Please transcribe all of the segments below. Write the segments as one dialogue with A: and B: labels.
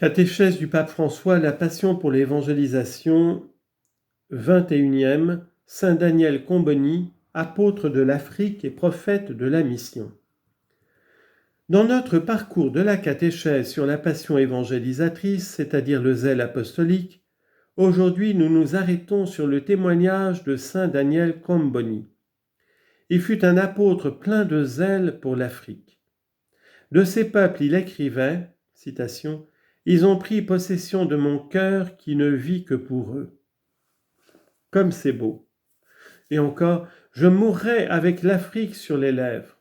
A: Catéchèse du pape François, la passion pour l'évangélisation, 21e, Saint Daniel Comboni, apôtre de l'Afrique et prophète de la mission. Dans notre parcours de la catéchèse sur la passion évangélisatrice, c'est-à-dire le zèle apostolique, aujourd'hui nous nous arrêtons sur le témoignage de Saint Daniel Comboni. Il fut un apôtre plein de zèle pour l'Afrique. De ces peuples, il écrivait, citation, « Ils ont pris possession de mon cœur qui ne vit que pour eux. » Comme c'est beau. Et encore, « Je mourrai avec l'Afrique sur les lèvres. »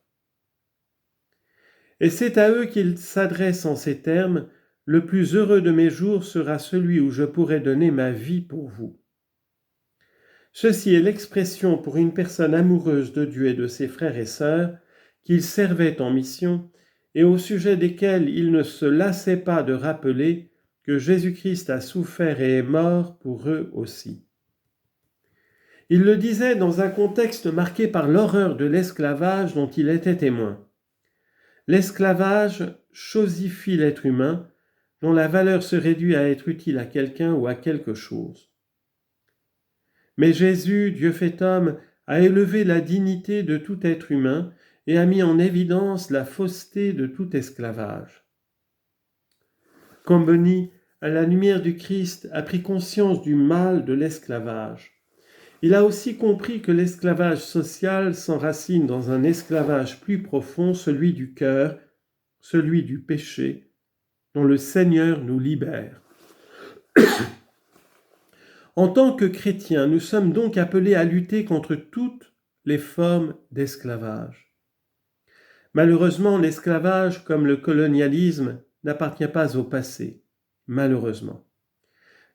A: Et c'est à eux qu'il s'adresse en ces termes, « Le plus heureux de mes jours sera celui où je pourrai donner ma vie pour vous. » Ceci est l'expression pour une personne amoureuse de Dieu et de ses frères et sœurs, qu'il servait en mission, et au sujet desquels il ne se lassait pas de rappeler que Jésus-Christ a souffert et est mort pour eux aussi. Il le disait dans un contexte marqué par l'horreur de l'esclavage dont il était témoin. L'esclavage chosifie l'être humain, dont la valeur se réduit à être utile à quelqu'un ou à quelque chose. Mais Jésus, Dieu fait homme, a élevé la dignité de tout être humain et a mis en évidence la fausseté de tout esclavage. Comboni, à la lumière du Christ, a pris conscience du mal de l'esclavage. Il a aussi compris que l'esclavage social s'enracine dans un esclavage plus profond, celui du cœur, celui du péché, dont le Seigneur nous libère. En tant que chrétiens, nous sommes donc appelés à lutter contre toutes les formes d'esclavage. Malheureusement, l'esclavage, comme le colonialisme, n'appartient pas au passé, malheureusement.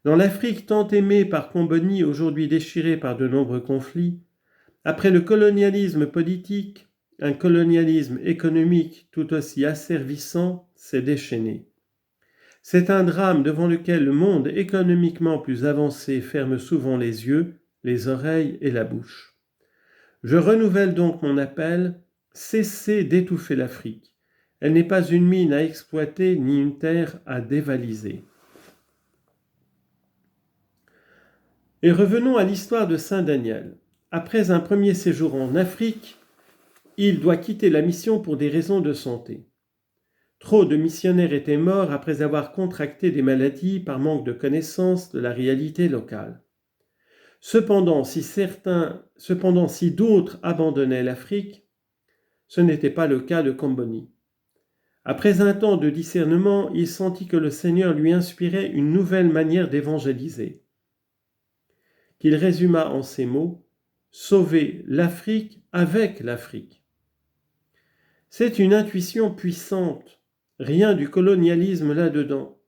A: Dans l'Afrique tant aimée par Comboni, aujourd'hui déchirée par de nombreux conflits, après le colonialisme politique, un colonialisme économique tout aussi asservissant s'est déchaîné. C'est un drame devant lequel le monde économiquement plus avancé ferme souvent les yeux, les oreilles et la bouche. Je renouvelle donc mon appel, cessez d'étouffer l'Afrique. Elle n'est pas une mine à exploiter ni une terre à dévaliser. Et revenons à l'histoire de Saint Daniel. Après un premier séjour en Afrique, il doit quitter la mission pour des raisons de santé. Trop de missionnaires étaient morts après avoir contracté des maladies par manque de connaissance de la réalité locale. Cependant, si d'autres abandonnaient l'Afrique, ce n'était pas le cas de Comboni. Après un temps de discernement, il sentit que le Seigneur lui inspirait une nouvelle manière d'évangéliser, qu'il résuma en ces mots « Sauver l'Afrique avec l'Afrique ». C'est une intuition puissante, rien du colonialisme là-dedans.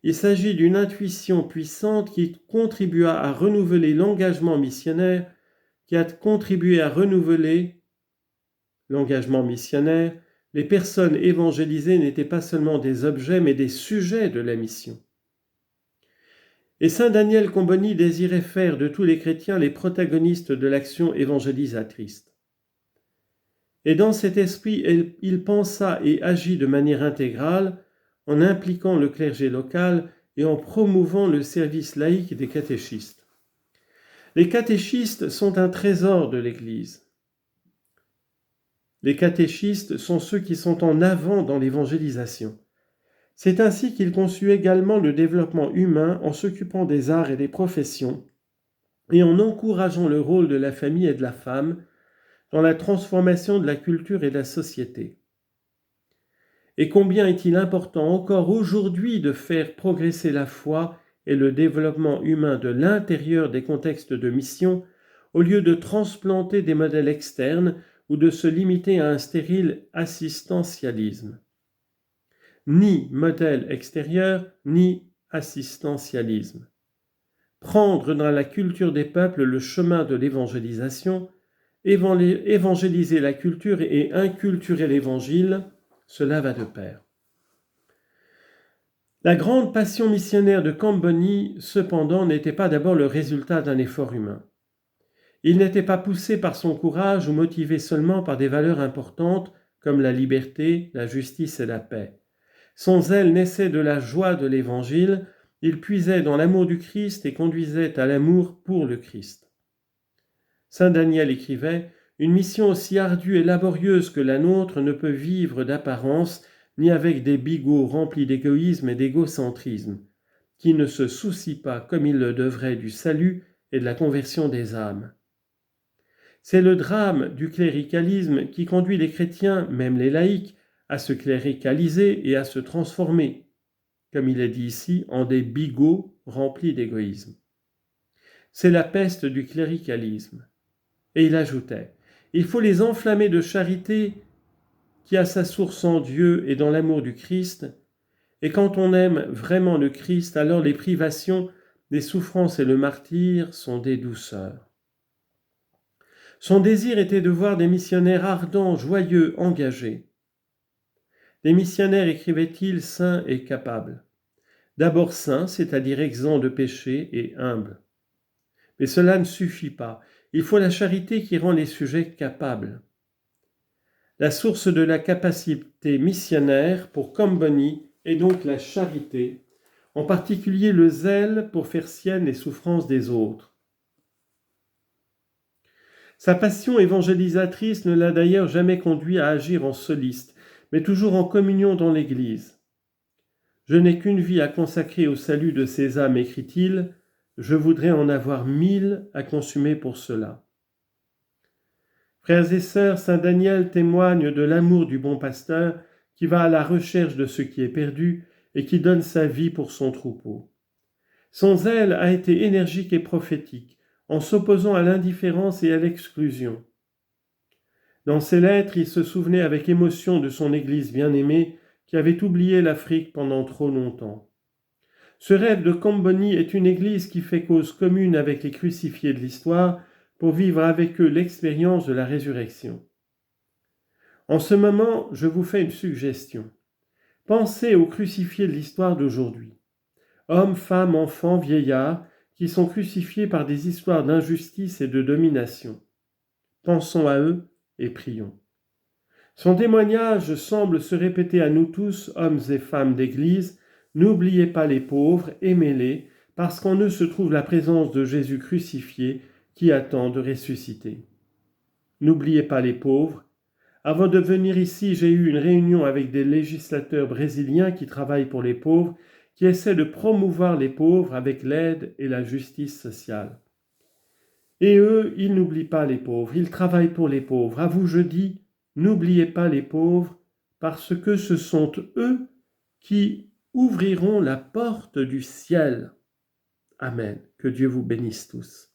A: Il s'agit d'une intuition puissante qui contribua à renouveler l'engagement missionnaire, qui a contribué à renouveler l'engagement missionnaire. Les personnes évangélisées n'étaient pas seulement des objets, mais des sujets de la mission. Et Saint Daniel Comboni désirait faire de tous les chrétiens les protagonistes de l'action évangélisatrice. Et dans cet esprit, il pensa et agit de manière intégrale en impliquant le clergé local et en promouvant le service laïque des catéchistes. Les catéchistes sont un trésor de l'Église. Les catéchistes sont ceux qui sont en avant dans l'évangélisation. C'est ainsi qu'il conçut également le développement humain en s'occupant des arts et des professions et en encourageant le rôle de la famille et de la femme dans la transformation de la culture et de la société. Et combien est-il important encore aujourd'hui de faire progresser la foi et le développement humain de l'intérieur des contextes de mission, au lieu de transplanter des modèles externes ou de se limiter à un stérile assistantialisme. Ni modèle extérieur, ni assistantialisme. Prendre dans la culture des peuples le chemin de l'évangélisation, évangéliser la culture et inculturer l'évangile, cela va de pair. La grande passion missionnaire de Comboni, cependant, n'était pas d'abord le résultat d'un effort humain. Il n'était pas poussé par son courage ou motivé seulement par des valeurs importantes comme la liberté, la justice et la paix. Son zèle naissait de la joie de l'Évangile, il puisait dans l'amour du Christ et conduisait à l'amour pour le Christ. Saint Daniel écrivait « Une mission aussi ardue et laborieuse que la nôtre ne peut vivre d'apparence ni avec des bigots remplis d'égoïsme et d'égocentrisme, qui ne se soucient pas comme il le devrait du salut et de la conversion des âmes. » C'est le drame du cléricalisme qui conduit les chrétiens, même les laïcs, à se cléricaliser et à se transformer, comme il est dit ici, en des bigots remplis d'égoïsme. C'est la peste du cléricalisme. Et il ajoutait, il faut les enflammer de charité qui a sa source en Dieu et dans l'amour du Christ, et quand on aime vraiment le Christ, alors les privations, les souffrances et le martyre sont des douceurs. Son désir était de voir des missionnaires ardents, joyeux, engagés. Des missionnaires, écrivait-il, saints et capables. D'abord saints, c'est-à-dire exempts de péché et humbles. Mais cela ne suffit pas. Il faut la charité qui rend les sujets capables. La source de la capacité missionnaire pour Comboni est donc la charité, en particulier le zèle pour faire sienne les souffrances des autres. Sa passion évangélisatrice ne l'a d'ailleurs jamais conduit à agir en soliste, mais toujours en communion dans l'Église. « Je n'ai qu'une vie à consacrer au salut de ces âmes, écrit-il, je voudrais en avoir 1000 à consumer pour cela. » Frères et sœurs, saint Daniel témoigne de l'amour du bon pasteur qui va à la recherche de ce qui est perdu et qui donne sa vie pour son troupeau. Son zèle a été énergique et prophétique, en s'opposant à l'indifférence et à l'exclusion. Dans ses lettres, il se souvenait avec émotion de son Église bien-aimée qui avait oublié l'Afrique pendant trop longtemps. Ce rêve de Comboni est une Église qui fait cause commune avec les crucifiés de l'histoire pour vivre avec eux l'expérience de la résurrection. En ce moment, je vous fais une suggestion. Pensez aux crucifiés de l'histoire d'aujourd'hui. Hommes, femmes, enfants, vieillards, qui sont crucifiés par des histoires d'injustice et de domination. Pensons à eux et prions. Son témoignage semble se répéter à nous tous, hommes et femmes d'Église. N'oubliez pas les pauvres, aimez-les, parce qu'en eux se trouve la présence de Jésus crucifié qui attend de ressusciter. N'oubliez pas les pauvres. Avant de venir ici, j'ai eu une réunion avec des législateurs brésiliens qui travaillent pour les pauvres, qui essaient de promouvoir les pauvres avec l'aide et la justice sociale. Et eux, ils n'oublient pas les pauvres, ils travaillent pour les pauvres. À vous, je dis, n'oubliez pas les pauvres, parce que ce sont eux qui ouvriront la porte du ciel. Amen. Que Dieu vous bénisse tous.